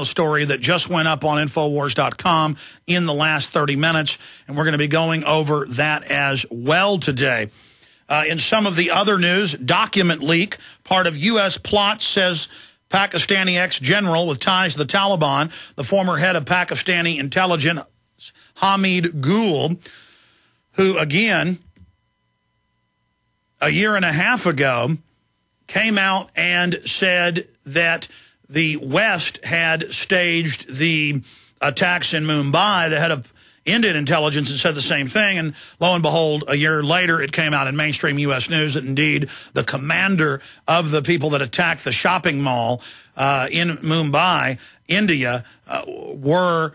story that just went up on Infowars.com in the last 30 minutes, and we're going to be going over that as well today. In some of the other news, document leak, part of U.S. plot, says Pakistani ex-general with ties to the Taliban, the former head of Pakistani intelligence, Hamid Gul, who, again, a year and a half ago, came out and said that the West had staged the attacks in Mumbai. The head of Indian intelligence had said the same thing, and lo and behold, a year later, it came out in mainstream U.S. news that indeed the commander of the people that attacked the shopping mall in Mumbai, India, were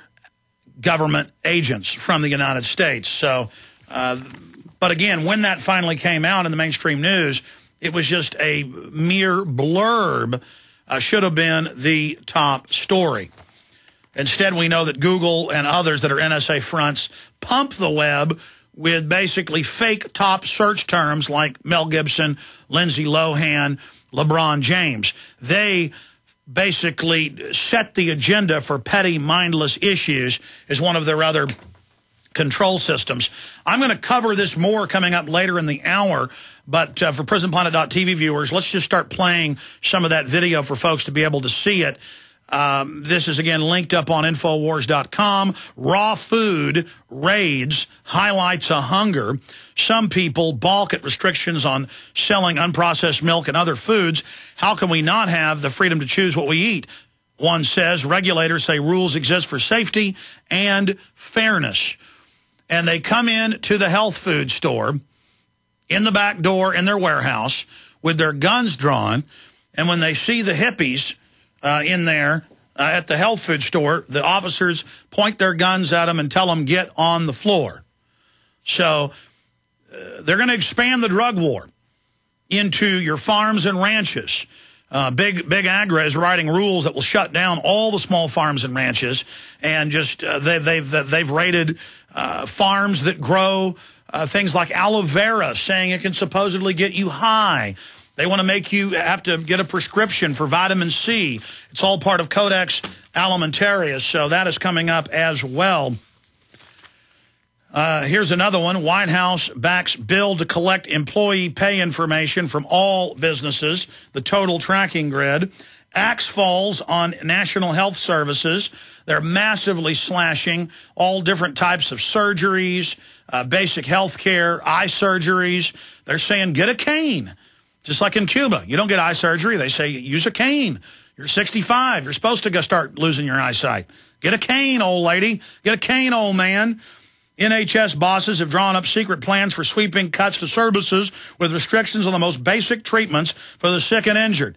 government agents from the United States. So, but again, when that finally came out in the mainstream news, it was just a mere blurb. Should have been the top story. Instead, we know that Google and others that are NSA fronts pump the web with basically fake top search terms like Mel Gibson, Lindsay Lohan, LeBron James. They basically set the agenda for petty, mindless issues as one of their other control systems. I'm going to cover this more coming up later in the hour, but for PrisonPlanet.tv viewers, let's just start playing some of that video for folks to be able to see it. This is, again, linked up on Infowars.com. Raw food raids highlights a hunger. Some people balk at restrictions on selling unprocessed milk and other foods. How can we not have the freedom to choose what we eat? One says regulators say rules exist for safety and fairness. And they come in to the health food store in the back door in their warehouse with their guns drawn. And when they see the hippies in there at the health food store, the officers point their guns at them and tell them, get on the floor. So they're going to expand the drug war into your farms and ranches. Big Agra is writing rules that will shut down all the small farms and ranches, and just they've raided farms that grow things like aloe vera, saying it can supposedly get you high. They want to make you have to get a prescription for vitamin C. It's all part of Codex Alimentarius, so that is coming up as well. Here's another one. White House backs bill to collect employee pay information from all businesses, the total tracking grid. Axe falls on National Health Services. They're massively slashing all different types of surgeries, basic health care, eye surgeries. They're saying get a cane. Just like in Cuba, you don't get eye surgery. They say use a cane. You're 65. You're supposed to start losing your eyesight. Get a cane, old lady. Get a cane, old man. NHS bosses have drawn up secret plans for sweeping cuts to services with restrictions on the most basic treatments for the sick and injured.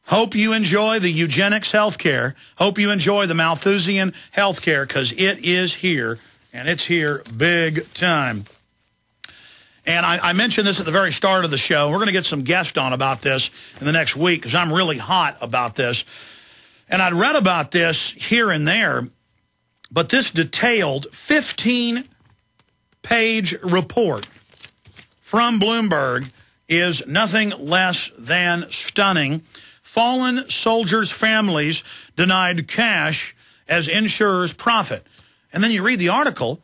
Hope you enjoy the eugenics health care. Hope you enjoy the Malthusian health care, because it is here, and it's here big time. And I mentioned this at the very start of the show. We're going to get some guests on about this in the next week, because I'm really hot about this. And I'd read about this here and there, but this detailed 15-page report from Bloomberg is nothing less than stunning. Fallen soldiers' families denied cash as insurers profit. And then you read the article,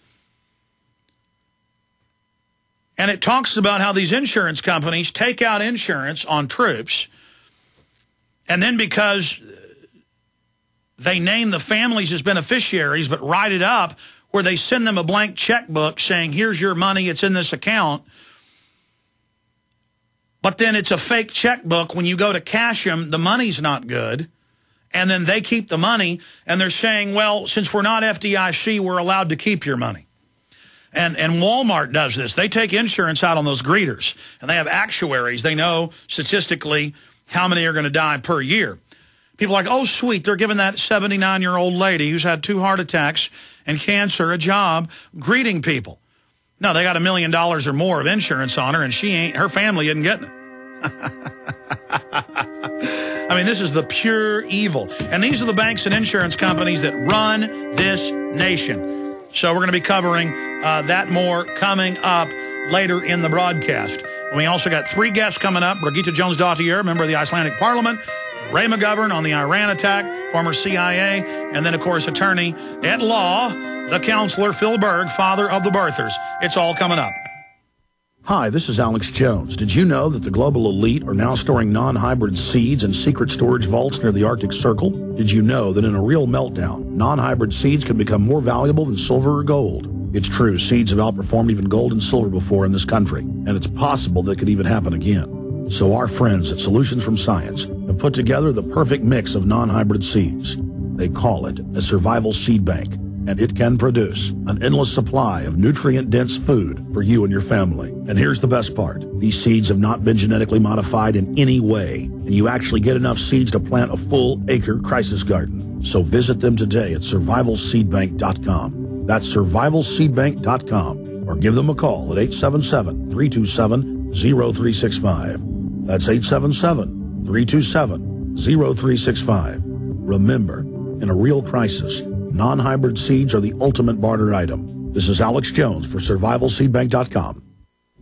and it talks about how these insurance companies take out insurance on troops, and then because they name the families as beneficiaries but write it up where they send them a blank checkbook saying, here's your money, it's in this account. But then it's a fake checkbook. When you go to cash them, the money's not good. And then they keep the money, and they're saying, well, since we're not FDIC, we're allowed to keep your money. And Walmart does this. They take insurance out on those greeters, and they have actuaries. They know statistically how many are going to die per year. People are like, oh, sweet, they're giving that 79-year-old lady who's had 2 heart attacks and cancer a job greeting people. No, they got $1 million or more of insurance on her, and her family isn't getting it. I mean, this is the pure evil. And these are the banks and insurance companies that run this nation. So we're going to be covering that more coming up later in the broadcast. And we also got 3 guests coming up. Birgitta Jónsdóttir, member of the Icelandic Parliament. Ray McGovern on the Iran attack, former CIA, and then, of course, attorney at law, the counselor, Phil Berg, father of the birthers. It's all coming up. Hi, this is Alex Jones. Did you know that the global elite are now storing non-hybrid seeds in secret storage vaults near the Arctic Circle? Did you know that in a real meltdown, non-hybrid seeds can become more valuable than silver or gold? It's true, seeds have outperformed even gold and silver before in this country, and it's possible that could even happen again. So our friends at Solutions from Science have put together the perfect mix of non-hybrid seeds. They call it a survival seed bank, and it can produce an endless supply of nutrient-dense food for you and your family. And here's the best part. These seeds have not been genetically modified in any way, and you actually get enough seeds to plant a full-acre crisis garden. So visit them today at survivalseedbank.com. That's survivalseedbank.com, or give them a call at 877-327-0365. That's 877-327-0365. Remember, in a real crisis, non-hybrid seeds are the ultimate barter item. This is Alex Jones for survivalseedbank.com.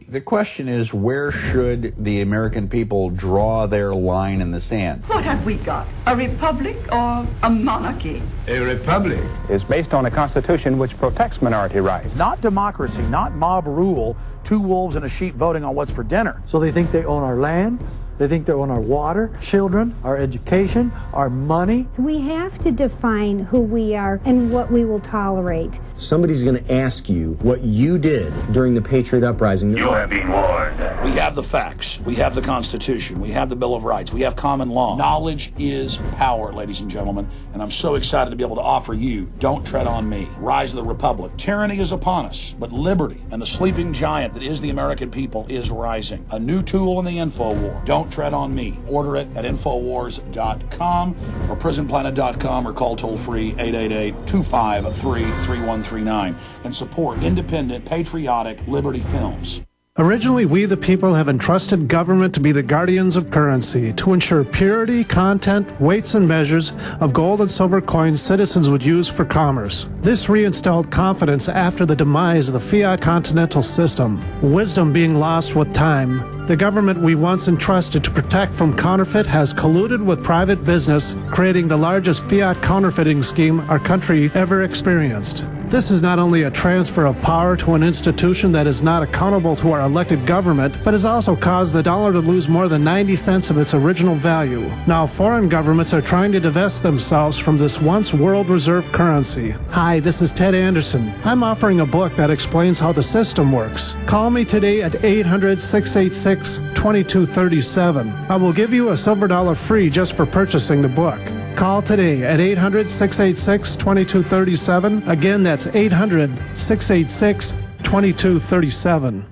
The question is, where should the American people draw their line in the sand? What have we got? A republic or a monarchy? A republic is based on a constitution which protects minority rights. Not democracy, not mob rule, two wolves and a sheep voting on what's for dinner. So they think they own our land, they think they own our water, children, our education, our money. We have to define who we are and what we will tolerate. Somebody's going to ask you what you did during the Patriot Uprising. You have been warned. We have the facts. We have the Constitution. We have the Bill of Rights. We have common law. Knowledge is power, ladies and gentlemen. And I'm so excited to be able to offer you Don't Tread on Me, Rise of the Republic. Tyranny is upon us, but liberty and the sleeping giant that is the American people is rising. A new tool in the info war. Don't Tread on Me. Order it at Infowars.com or PrisonPlanet.com or call toll-free 888-253-3139 and support independent, patriotic Liberty Films. Originally, we the people have entrusted government to be the guardians of currency, to ensure purity, content, weights, and measures of gold and silver coins citizens would use for commerce. This reinstalled confidence after the demise of the fiat continental system, wisdom being lost with time. The government we once entrusted to protect from counterfeit has colluded with private business, creating the largest fiat counterfeiting scheme our country ever experienced. This is not only a transfer of power to an institution that is not accountable to our elected government, but has also caused the dollar to lose more than 90 cents of its original value. Now foreign governments are trying to divest themselves from this once world reserve currency. Hi, this is Ted Anderson. I'm offering a book that explains how the system works. Call me today at 800-686-2237. I will give you a silver dollar free just for purchasing the book. Call today at 800-686-2237. Again, that's 800-686-2237.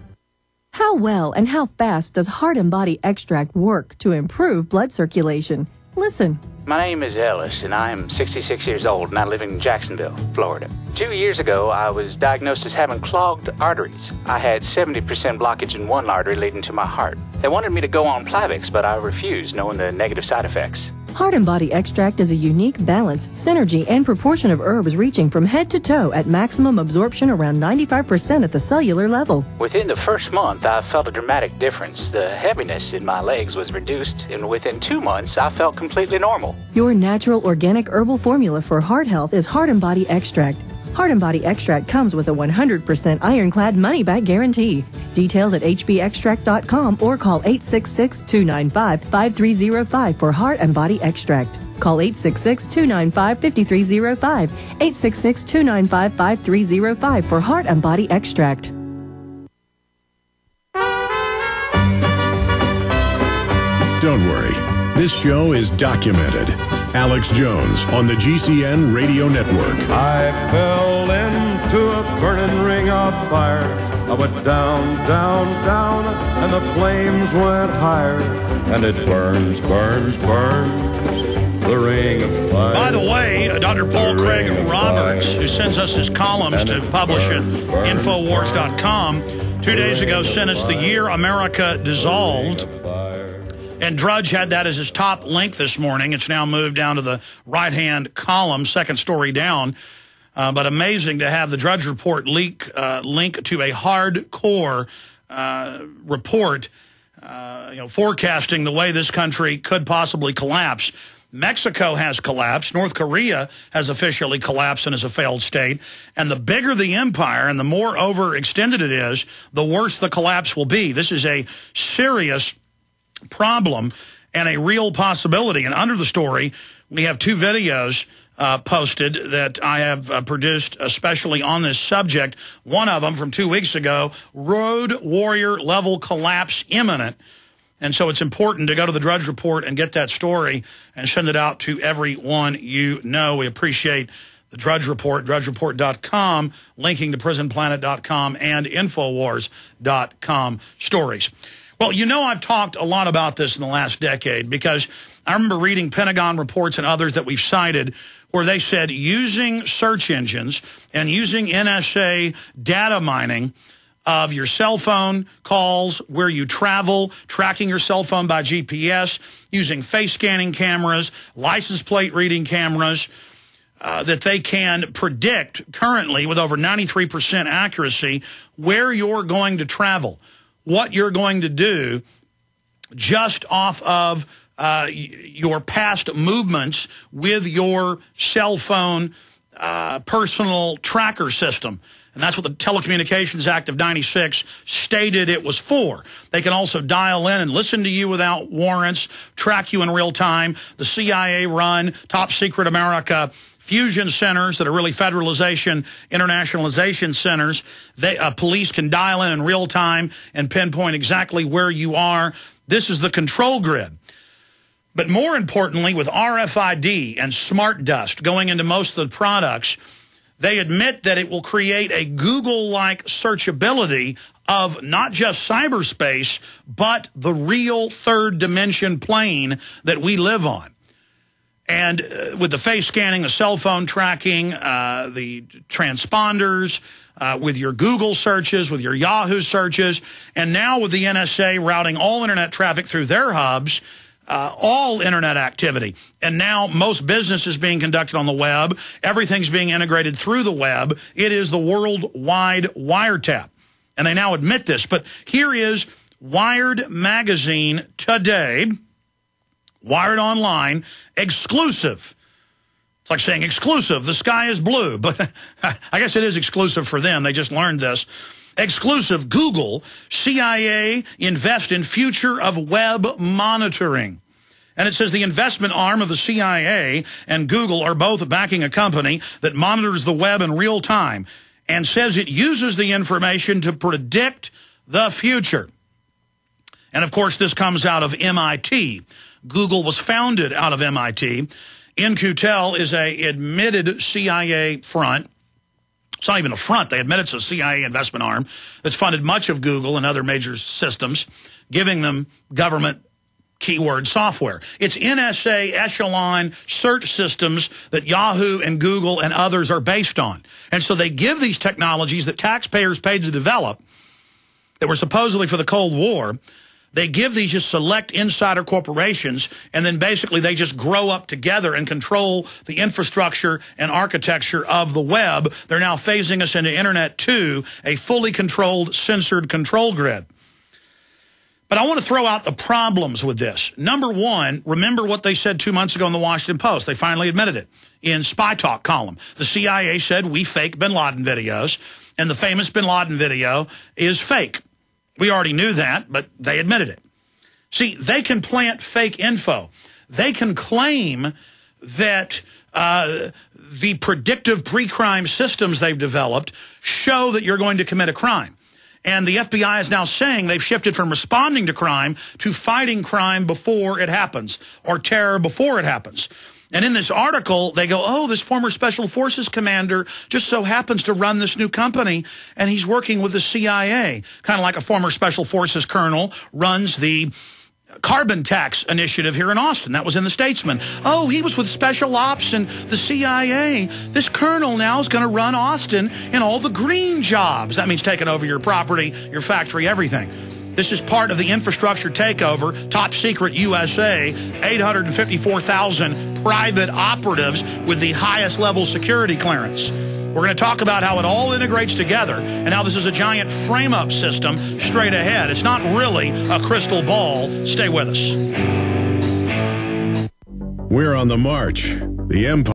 How well and how fast does Heart and Body Extract work to improve blood circulation? Listen. My name is Ellis, and I am 66 years old, and I live in Jacksonville, Florida. 2 years ago, I was diagnosed as having clogged arteries. I had 70% blockage in one artery leading to my heart. They wanted me to go on Plavix, but I refused, knowing the negative side effects. Heart and Body Extract is a unique balance, synergy, and proportion of herbs reaching from head to toe at maximum absorption around 95% at the cellular level. Within the first month, I felt a dramatic difference. The heaviness in my legs was reduced, and within 2 months, I felt completely normal. Your natural organic herbal formula for heart health is Heart and Body Extract. Heart and Body Extract comes with a 100% ironclad money-back guarantee. Details at hbextract.com or call 866-295-5305 for Heart and Body Extract. Call 866-295-5305, 866-295-5305 for Heart and Body Extract. Don't worry. This show is documented. Alex Jones on the GCN Radio Network. I fell into a burning ring of fire. I went down, down, down, and the flames went higher. And it burns, burns, burns, the ring of fire. By the way, Dr. Paul Craig Roberts, who sends us his columns to publish at Infowars.com, 2 days ago sent us The Year America Dissolved. And Drudge had that as his top link this morning. It's now moved down to the right-hand column, second story down. But amazing to have the Drudge Report link to a hardcore report forecasting the way this country could possibly collapse. Mexico has collapsed. North Korea has officially collapsed and is a failed state. And the bigger the empire and the more overextended it is, the worse the collapse will be. This is a serious problem and a real possibility. And under the story, we have two videos posted that I have produced especially on this subject. One of them from 2 weeks ago, Road Warrior level collapse imminent. And so it's important to go to the Drudge Report and get that story and send it out to everyone you know. We appreciate the Drudge Report, drudgereport.com, linking to prisonplanet.com and Infowars.com stories. Well, I've talked a lot about this in the last decade because I remember reading Pentagon reports and others that we've cited where they said using search engines and using NSA data mining of your cell phone calls, where you travel, tracking your cell phone by GPS, using face scanning cameras, license plate reading cameras, that they can predict currently with over 93% accuracy where you're going to travel, what you're going to do just off of your past movements with your cell phone personal tracker system. And that's what the Telecommunications Act of 96 stated it was for. They can also dial in and listen to you without warrants, track you in real time. The CIA run top secret America fusion centers that are really federalization, internationalization centers. Police can dial in real time and pinpoint exactly where you are. This is the control grid. But more importantly, with RFID and smart dust going into most of the products, they admit that it will create a Google-like searchability of not just cyberspace, but the real third dimension plane that we live on. And with the face scanning, the cell phone tracking, the transponders, with your Google searches, with your Yahoo searches, and now with the NSA routing all internet traffic through their hubs, all internet activity. And now most business is being conducted on the web. Everything's being integrated through the web. It is the worldwide wiretap. And they now admit this. But here is Wired Magazine today, Wired Online, exclusive. It's like saying exclusive, the sky is blue. But I guess it is exclusive for them. They just learned this. Exclusive, Google, CIA invest in future of web monitoring. And it says the investment arm of the CIA and Google are both backing a company that monitors the web in real time and says it uses the information to predict the future. And, of course, this comes out of MIT. Google was founded out of MIT. In-Q-Tel is a admitted CIA front. It's not even a front. They admit it's a CIA investment arm that's funded much of Google and other major systems, giving them government keyword software. It's NSA echelon search systems that Yahoo and Google and others are based on. And so they give these technologies that taxpayers paid to develop that were supposedly for the Cold War. They give these just select insider corporations, and then basically they just grow up together and control the infrastructure and architecture of the web. They're now phasing us into Internet 2, a fully controlled, censored control grid. But I want to throw out the problems with this. Number one, remember what they said 2 months ago in the Washington Post. They finally admitted it in Spy Talk column. The CIA said we fake bin Laden videos, and the famous bin Laden video is fake. We already knew that, but they admitted it. See, they can plant fake info. They can claim that the predictive pre-crime systems they've developed show that you're going to commit a crime. And the FBI is now saying they've shifted from responding to crime to fighting crime before it happens, or terror before it happens. And in this article, they go, oh, this former Special Forces commander just so happens to run this new company, and he's working with the CIA. Kind of like a former Special Forces colonel runs the carbon tax initiative here in Austin. That was in the Statesman. Oh, he was with Special Ops and the CIA. This colonel now is going to run Austin and all the green jobs. That means taking over your property, your factory, everything. This is part of the infrastructure takeover, top secret USA, 854,000 private operatives with the highest level security clearance. We're We're going to talk about how it all integrates together and how this is a giant frame-up system straight ahead. It's not really a crystal ball. Stay with us. We're on the march. The Empire.